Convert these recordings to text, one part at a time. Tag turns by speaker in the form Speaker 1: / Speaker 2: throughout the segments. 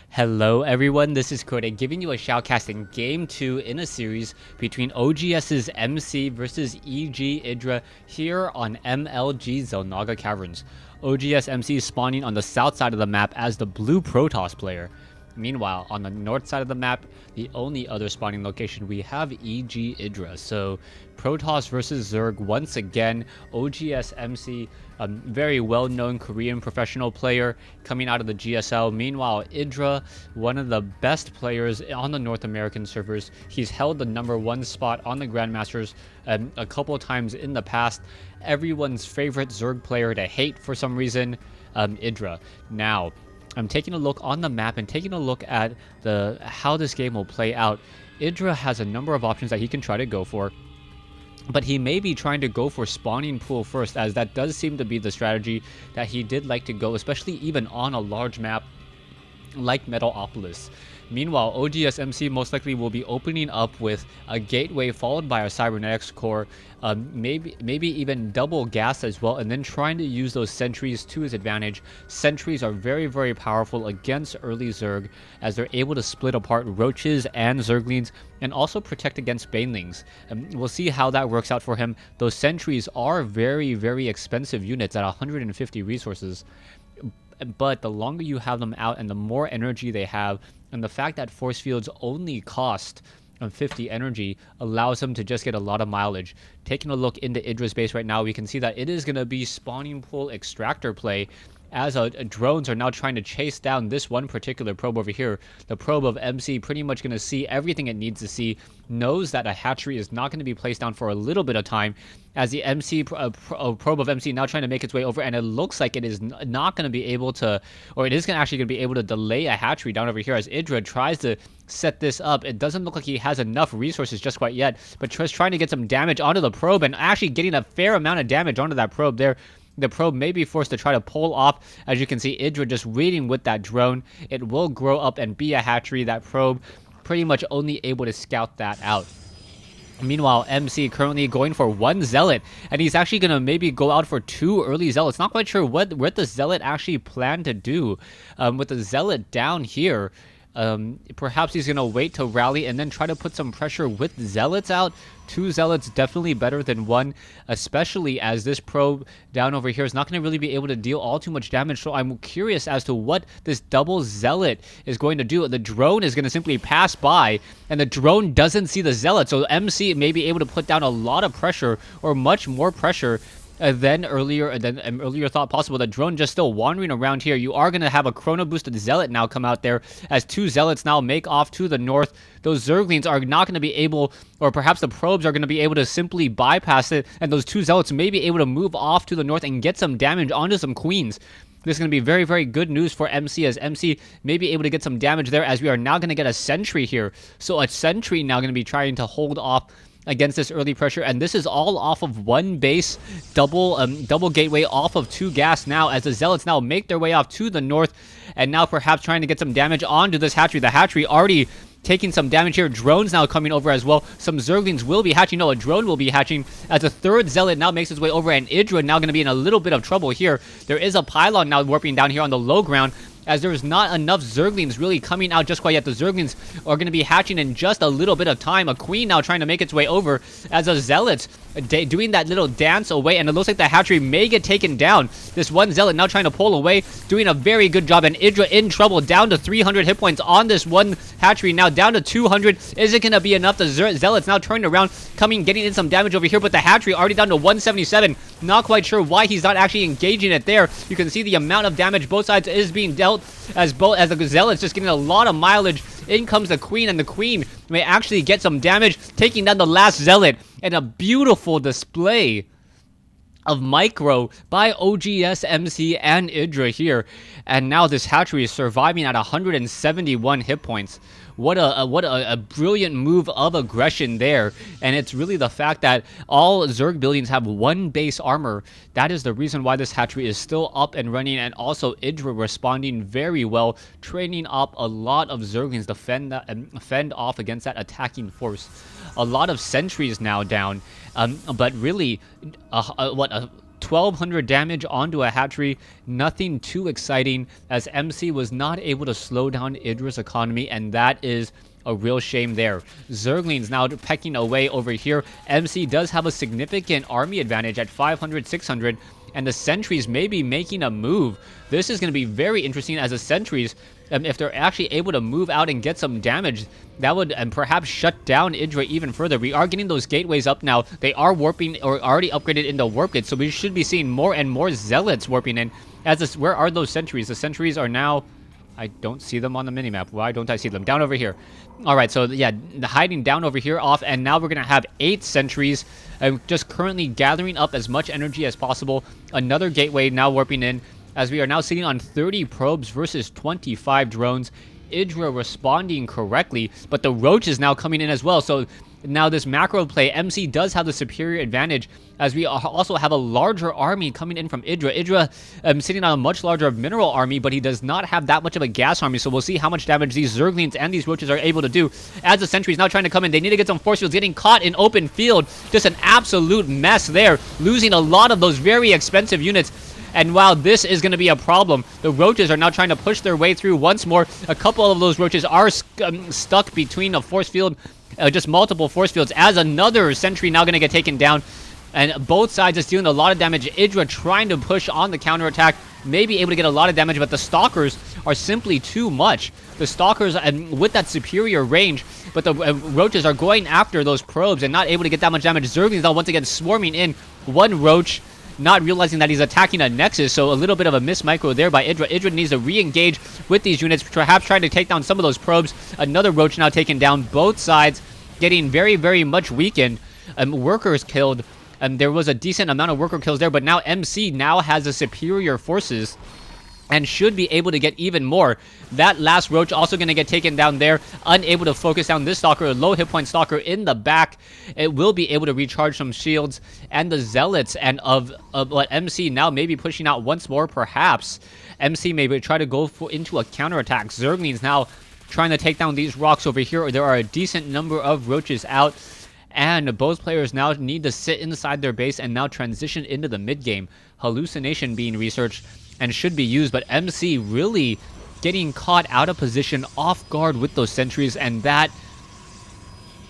Speaker 1: Hello everyone, this is Koda giving you a shoutcast in Game 2 in a series between OGS's MC versus EG Idra here on MLG Xel'Naga Caverns. OGS MC is spawning on the south side of the map as the blue Protoss player. Meanwhile, on the north side of the map, the only other spawning location, we have EG Idra. So, Protoss versus Zerg once again. oGsMC, a very well-known Korean professional player coming out of the GSL. Meanwhile, Idra, one of the best players on the North American servers. He's held the #1 spot on the Grandmasters a couple times in the past. Everyone's favorite Zerg player to hate for some reason, Idra. Now, I'm taking a look on the map and taking a look at how this game will play out. Idra has a number of options that he can try to go for, but he may be trying to go for spawning pool first, as that does seem to be the strategy that he did like to go, especially even on a large map like Metalopolis. Meanwhile, oGsMC most likely will be opening up with a gateway followed by a cybernetics core, maybe even double gas as well, and then trying to use those sentries to his advantage. Sentries are very, very powerful against early Zerg, as they're able to split apart roaches and Zerglings and also protect against banelings. We'll see how that works out for him. Those sentries are very, very expensive units at 150 resources. But the longer you have them out and the more energy they have, and the fact that force fields only cost 50 energy allows him to just get a lot of mileage. Taking a look into Idra's base right now, we can see that it is going to be spawning pool extractor play, as drones are now trying to chase down this one particular probe over here. The probe of MC pretty much going to see everything it needs to see, knows that a hatchery is not going to be placed down for a little bit of time, as the probe of MC now trying to make its way over, and it looks like it is not going to be able to, or it is actually going to be able to delay a hatchery down over here as Idra tries to set this up. It doesn't look like he has enough resources just quite yet, but just trying to get some damage onto the probe and actually getting a fair amount of damage onto that probe there. The probe may be forced to try to pull off. As you can see, Idra just waiting with that drone. It will grow up and be a hatchery. That probe pretty much only able to scout that out. Meanwhile, MC currently going for one Zealot, and he's actually going to maybe go out for 2 early Zealots. Not quite sure what the Zealot actually planned to do with the Zealot down here. Perhaps he's going to wait to rally and then try to put some pressure with Zealots out. 2 Zealots definitely better than 1, especially as this probe down over here is not going to really be able to deal all too much damage. So I'm curious as to what this double Zealot is going to do. The drone is going to simply pass by, and the drone doesn't see the Zealot. So MC may be able to put down a lot of pressure, or much more pressure than earlier thought possible. The drone just still wandering around here. You are going to have a chrono boosted Zealot now come out there, as 2 Zealots now make off to the north. Those Zerglings are not going to be able, or perhaps the probes are going to be able to simply bypass it, and those 2 Zealots may be able to move off to the north and get some damage onto some queens. This is going to be very, very good news for MC, as MC may be able to get some damage there, as we are now going to get a sentry here. So a sentry now going to be trying to hold off against this early pressure, and this is all off of 1 base, double gateway off of 2 gas now, as the Zealots now make their way off to the north, and now perhaps trying to get some damage onto this hatchery. The hatchery already taking some damage here. Drones now coming over as well. Some Zerglings will be hatching. No, a drone will be hatching, as a 3rd Zealot now makes its way over, and Idra now going to be in a little bit of trouble here. There is a pylon now warping down here on the low ground, as there is not enough Zerglings really coming out just quite yet. The Zerglings are going to be hatching in just a little bit of time. A queen now trying to make its way over, as a Zealot doing that little dance away, and it looks like the hatchery may get taken down. This one Zealot now trying to pull away, doing a very good job, and Idra in trouble, down to 300 hit points on this one hatchery, now down to 200. Is it going to be enough? The Zealots now turning around, getting in some damage over here, but the hatchery already down to 177. Not quite sure why he's not actually engaging it there. You can see the amount of damage both sides is being dealt, as the Zealot's just getting a lot of mileage. In comes the queen, and the queen may actually get some damage, taking down the last Zealot, and a beautiful display of micro by oGsMC and Idra here. And now this hatchery is surviving at 171 hit points. What a brilliant move of aggression there. And it's really the fact that all Zerg buildings have 1 base armor. That is the reason why this hatchery is still up and running, and also Idra responding very well, training up a lot of Zerglings to fend off against that attacking force. A lot of sentries now down, but really, 1200 damage onto a hatchery. Nothing too exciting, as MC was not able to slow down Idra's economy, and that is a real shame there. Zerglings now pecking away over here. MC does have a significant army advantage at 500, 600, and the sentries may be making a move. This is going to be very interesting, as the sentries, if they're actually able to move out and get some damage, that would perhaps shut down Idra even further. We are getting those gateways up now. They are warping, or already upgraded into warp gates, so we should be seeing more and more zealots warping in. Where are those sentries? The sentries are now... I don't see them on the minimap. Why don't I see them? Down over here. Alright, so yeah, hiding down over here off, and now we're going to have 8 sentries just currently gathering up as much energy as possible. Another gateway now warping in, as we are now sitting on 30 probes versus 25 drones. Idra responding correctly, but the Roach is now coming in as well. So now this macro play, MC does have the superior advantage, as we also have a larger army coming in from Idra. Idra sitting on a much larger mineral army, but he does not have that much of a gas army, so we'll see how much damage these Zerglings and these Roaches are able to do. As the sentries now trying to come in, they need to get some force fields, getting caught in open field. Just an absolute mess there, losing a lot of those very expensive units. And while this is going to be a problem, the Roaches are now trying to push their way through once more. A couple of those Roaches are stuck between a force field, just multiple force fields, as another sentry now going to get taken down. And both sides is dealing a lot of damage. Idra trying to push on the counterattack, may be able to get a lot of damage, but the Stalkers are simply too much. The Stalkers, with that superior range, but the Roaches are going after those probes and not able to get that much damage. Zerglings now once again swarming in. One Roach not realizing that he's attacking a Nexus, so a little bit of a miss micro there by Idra. Idra needs to re-engage with these units, perhaps trying to take down some of those probes. Another Roach now taken down. Both sides getting very, very much weakened. Workers killed. There was a decent amount of worker kills there, but now MC now has the superior forces and should be able to get even more. That last Roach also going to get taken down there, unable to focus down this Stalker, low hit point Stalker in the back. It will be able to recharge some shields, and the Zealots and of what MC now may be pushing out once more, perhaps. MC may try to go into a counterattack. Zerglings now trying to take down these rocks over here. There are a decent number of Roaches out, and both players now need to sit inside their base and now transition into the mid game. Hallucination being researched and should be used, but MC really getting caught out of position, off guard with those sentries, and that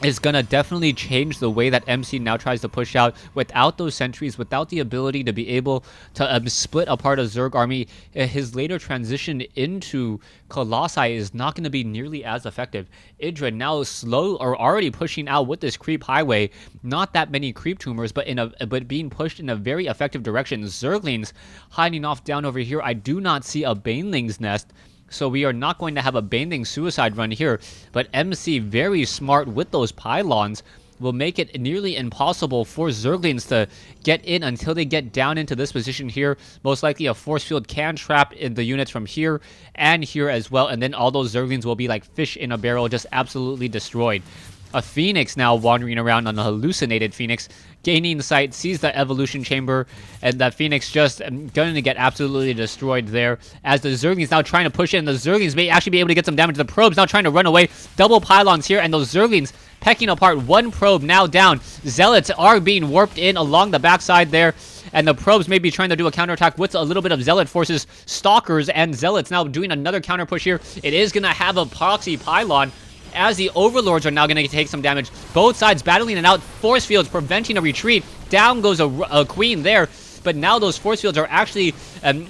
Speaker 1: is gonna definitely change the way that MC now tries to push out. Without those sentries, without the ability to be able to split apart a Zerg army, his later transition into Colossi is not going to be nearly as effective. Idra now slow, or already pushing out with this creep highway. Not that many creep tumors, but being pushed in a very effective direction. Zerglings hiding off down over here. I do not see a Baneling's nest, so we are not going to have a Baneling suicide run here, but MC, very smart with those pylons, will make it nearly impossible for Zerglings to get in until they get down into this position here. Most likely a force field can trap in the units from here and here as well, and then all those Zerglings will be like fish in a barrel, just absolutely destroyed. A Phoenix now wandering around on a hallucinated Phoenix, gaining sight, sees the evolution chamber, and that Phoenix just going to get absolutely destroyed there, as the Zerglings now trying to push in. The Zerglings may actually be able to get some damage. The probes now trying to run away. Double pylons here, and those Zerglings pecking apart. One probe now down. Zealots are being warped in along the backside there, and the probes may be trying to do a counterattack with a little bit of Zealot forces. Stalkers and Zealots now doing another counter push here. It is going to have a proxy pylon, as the Overlords are now going to take some damage. Both sides battling it out. Force fields preventing a retreat. Down goes a Queen there. But now those force fields are actually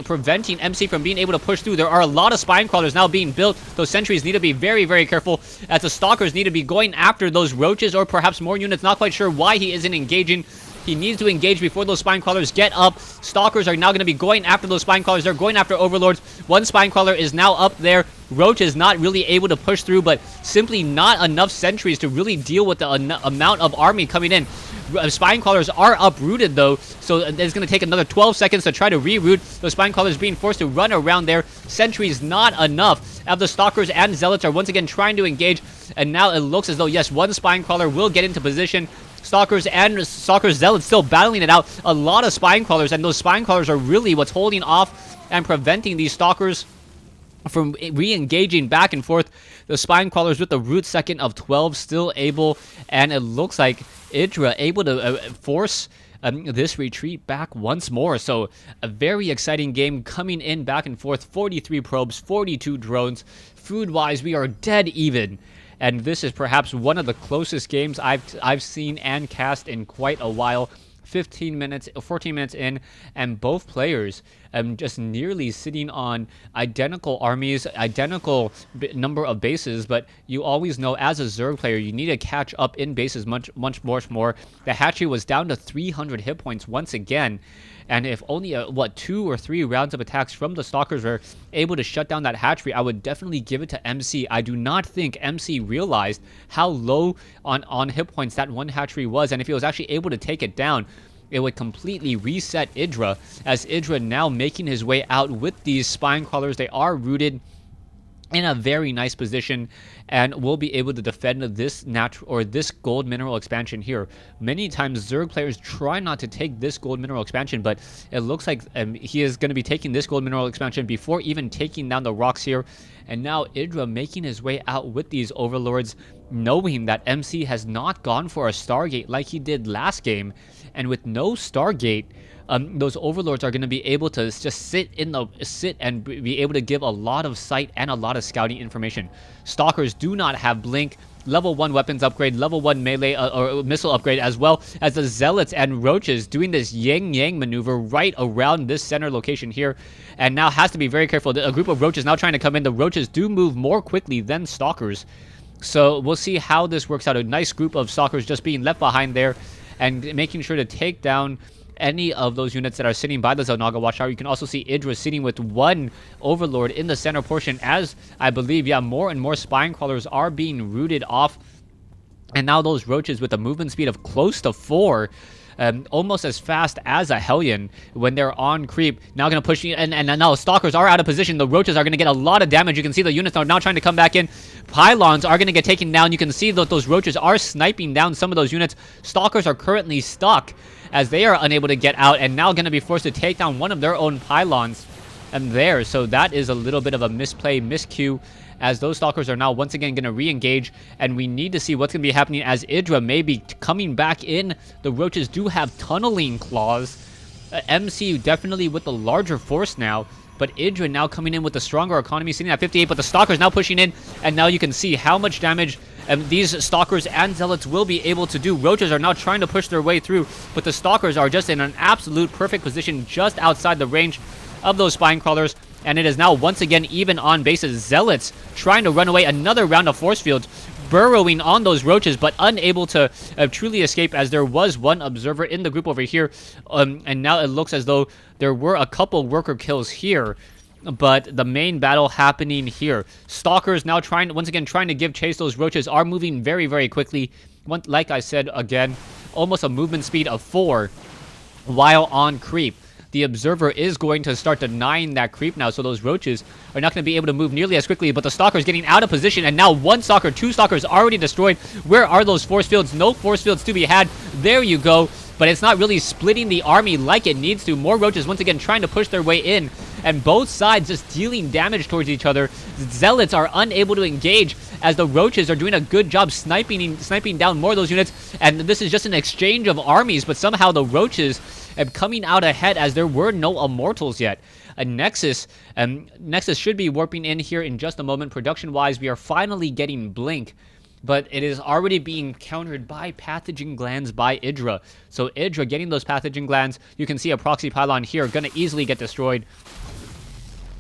Speaker 1: preventing MC from being able to push through. There are a lot of spine crawlers now being built. Those sentries need to be very, very careful, as the Stalkers need to be going after those Roaches or perhaps more units. Not quite sure why he isn't engaging. He needs to engage before those spine crawlers get up. Stalkers are now going to be going after those spine crawlers. They're going after Overlords. One spine crawler is now up there. Roach is not really able to push through, but simply not enough sentries to really deal with the amount of army coming in. Spine crawlers are uprooted though, so it's going to take another 12 seconds to try to reroute. The spine crawlers being forced to run around there. Sentries not enough. As the Stalkers and Zealots are once again trying to engage, and now it looks as though, yes, one spine crawler will get into position. Stalkers and Zealots still battling it out. A lot of spine crawlers, and those spine crawlers are really what's holding off and preventing these Stalkers from re-engaging back and forth. The spine crawlers with the root second of 12 still able, and it looks like Idra able to force this retreat back once more. So a very exciting game coming in back and forth. 43 probes, 42 drones. Food-wise, we are dead even. And this is perhaps one of the closest games I've seen and cast in quite a while. 14 minutes in, and both players just nearly sitting on identical armies, identical number of bases. But you always know, as a Zerg player, you need to catch up in bases much more. The hatchery was down to 300 hit points once again. And if only, 2 or 3 rounds of attacks from the Stalkers were able to shut down that hatchery, I would definitely give it to MC. I do not think MC realized how low on hit points that one hatchery was. And if he was actually able to take it down, it would completely reset Idra, as Idra now making his way out with these spine crawlers. They are rooted in a very nice position and will be able to defend this this gold mineral expansion here. Many times Zerg players try not to take this gold mineral expansion, but it looks like he is going to be taking this gold mineral expansion before even taking down the rocks here. And now Idra making his way out with these overlords, knowing that MC has not gone for a Stargate like he did last game. And with no Stargate, those overlords are going to be able to just sit and be able to give a lot of sight and a lot of scouting information. Stalkers do not have blink. Level 1 weapons upgrade, level 1 melee or missile upgrade, as well as the Zealots and Roaches doing this yang maneuver right around this center location here. And now has to be very careful. A group of Roaches now trying to come in. The Roaches do move more quickly than Stalkers. So we'll see how this works out. A nice group of Stalkers just being left behind there and making sure to take down any of those units that are sitting by the Xel'Naga watchtower. You can also see Idra sitting with one overlord in the center portion, as I believe, more and more spine crawlers are being rooted off. And now those Roaches with a movement speed of close to 4, almost as fast as a Hellion when they're on creep, now going to push, and now Stalkers are out of position. The Roaches are going to get a lot of damage. You can see the units are now trying to come back in. Pylons are going to get taken down. You can see that those Roaches are sniping down some of those units. Stalkers are currently stuck as they are unable to get out, and now going to be forced to take down one of their own pylons there. So that is a little bit of a miscue, as those Stalkers are now once again going to re-engage, and we need to see what's going to be happening as Idra may be coming back in. The Roaches do have tunneling claws. MC definitely with the larger force now, but Idra now coming in with the stronger economy, sitting at 58, but the Stalkers now pushing in, and now you can see how much damage these Stalkers and Zealots will be able to do. Roaches are now trying to push their way through, but the Stalkers are just in an absolute perfect position just outside the range of those spine crawlers. And it is now once again even on bases. Zealots trying to run away. Another round of force fields burrowing on those Roaches, but unable to truly escape, as there was one observer in the group over here. And now it looks as though there were a couple worker kills here, but the main battle happening here. Stalkers now once again trying to give chase. Those Roaches are moving very, very quickly. Like I said, again, almost a movement speed of 4 while on creep. The observer is going to start denying that creep now, so those Roaches are not going to be able to move nearly as quickly, but the Stalker's getting out of position, and now one Stalker, 2 Stalkers already destroyed. Where are those force fields? No force fields to be had. There you go. But it's not really splitting the army like it needs to. More Roaches once again trying to push their way in, and both sides just dealing damage towards each other. Zealots are unable to engage, as the Roaches are doing a good job sniping down more of those units. And this is just an exchange of armies, but somehow the Roaches are coming out ahead, as there were no Immortals yet. A Nexus should be warping in here in just a moment. Production-wise, we are finally getting Blink, but it is already being countered by pathogen glands by Idra. So Idra getting those pathogen glands. You can see a proxy pylon here going to easily get destroyed.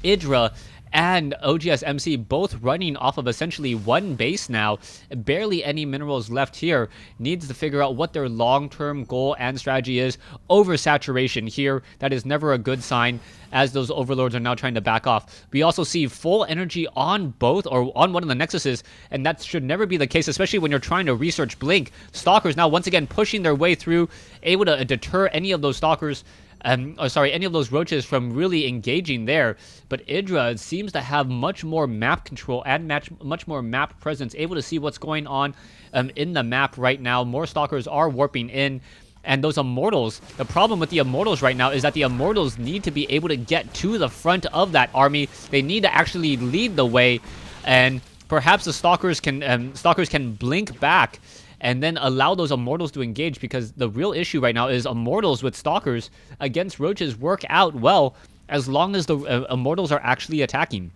Speaker 1: Idra and oGsMC both running off of essentially one base now. Barely any minerals left here. Needs to figure out what their long-term goal and strategy is. Oversaturation here. That is never a good sign, as those overlords are now trying to back off. We also see full energy on both, or on one of the nexuses, and that should never be the case, especially when you're trying to research Blink. Stalkers now once again pushing their way through, able to deter any of those Stalkers, any of those Roaches from really engaging there. But Idra seems to have much more map control and much more map presence, able to see what's going on in the map right now. More Stalkers are warping in. And those Immortals, the problem with the Immortals right now is that the Immortals need to be able to get to the front of that army. They need to actually lead the way, and perhaps the Stalkers can blink back and then allow those Immortals to engage, because the real issue right now is Immortals with Stalkers against Roaches work out well as long as the Immortals are actually attacking.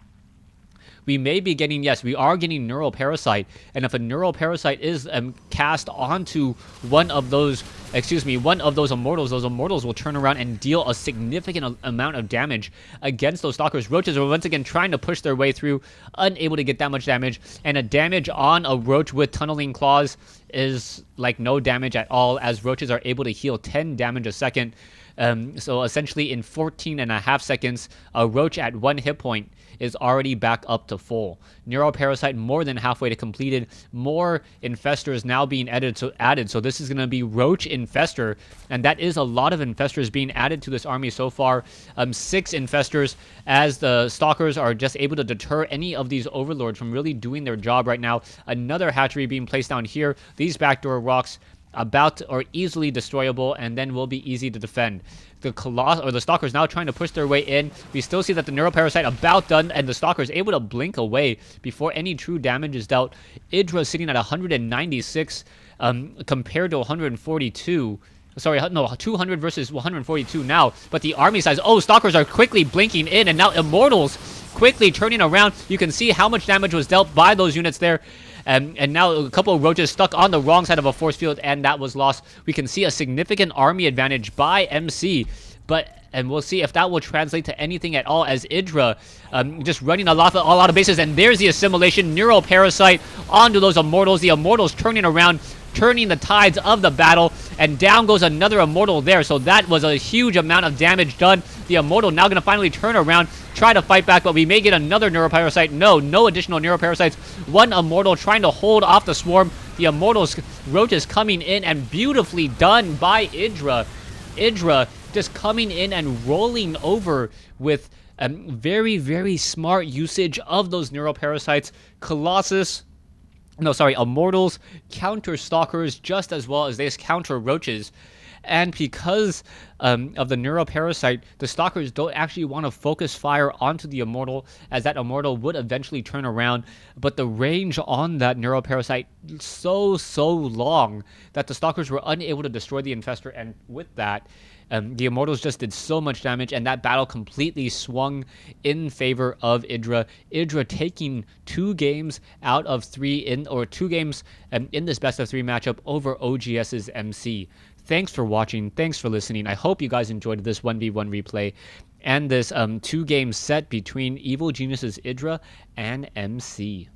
Speaker 1: We may be getting, yes, we are getting Neural Parasite, and if a Neural Parasite is cast onto one of those Immortals, those Immortals will turn around and deal a significant amount of damage against those Stalkers. Roaches are once again trying to push their way through, unable to get that much damage, and a damage on a Roach with Tunneling Claws is like no damage at all, as Roaches are able to heal 10 damage a second. So essentially in 14.5 seconds, a Roach at 1 hit point is already back up to full. Neural Parasite more than halfway to completed. More Infestors now being added. So this is going to be Roach Infestor, and that is a lot of Infestors being added to this army so far. 6 Infestors, as the Stalkers are just able to deter any of these Overlords from really doing their job right now. Another hatchery being placed down here. These backdoor rocks are easily destroyable and then will be easy to defend. The Stalkers now trying to push their way in. We still see that the Neural Parasite about done, and the Stalker is able to blink away before any true damage is dealt. Idra sitting at 196 compared to 142. Sorry, no, 200 versus 142 now. But the army size, Stalkers are quickly blinking in, and now Immortals quickly turning around. You can see how much damage was dealt by those units there. And now a couple of Roaches stuck on the wrong side of a force field, and that was lost. We can see a significant army advantage by MC, and we'll see if that will translate to anything at all, as Idra just running a lot of bases. And there's the assimilation, Neural Parasite onto those Immortals. The Immortals turning around, turning the tides of the battle, and down goes another Immortal there. So that was a huge amount of damage done. The Immortal now going to finally turn around, try to fight back, but we may get another Neural Parasite. No additional Neural Parasites. One Immortal trying to hold off the swarm. The Immortals, Roaches coming in, and beautifully done by Idra. Idra just coming in and rolling over with very, very smart usage of those Neural Parasites. Immortals counter Stalkers just as well as they counter Roaches. And because of the Neural Parasite, the Stalkers don't actually want to focus fire onto the Immortal, as that Immortal would eventually turn around. But the range on that Neural Parasite so long that the Stalkers were unable to destroy the Infestor, and with that, the Immortals just did so much damage, and that battle completely swung in favor of Idra. Idra taking 2 games out of 3 in this best of 3 matchup over oGs's MC. Thanks for watching. Thanks for listening. I hope you guys enjoyed this 1v1 replay and this 2-game set between Evil Genius's Idra and MC.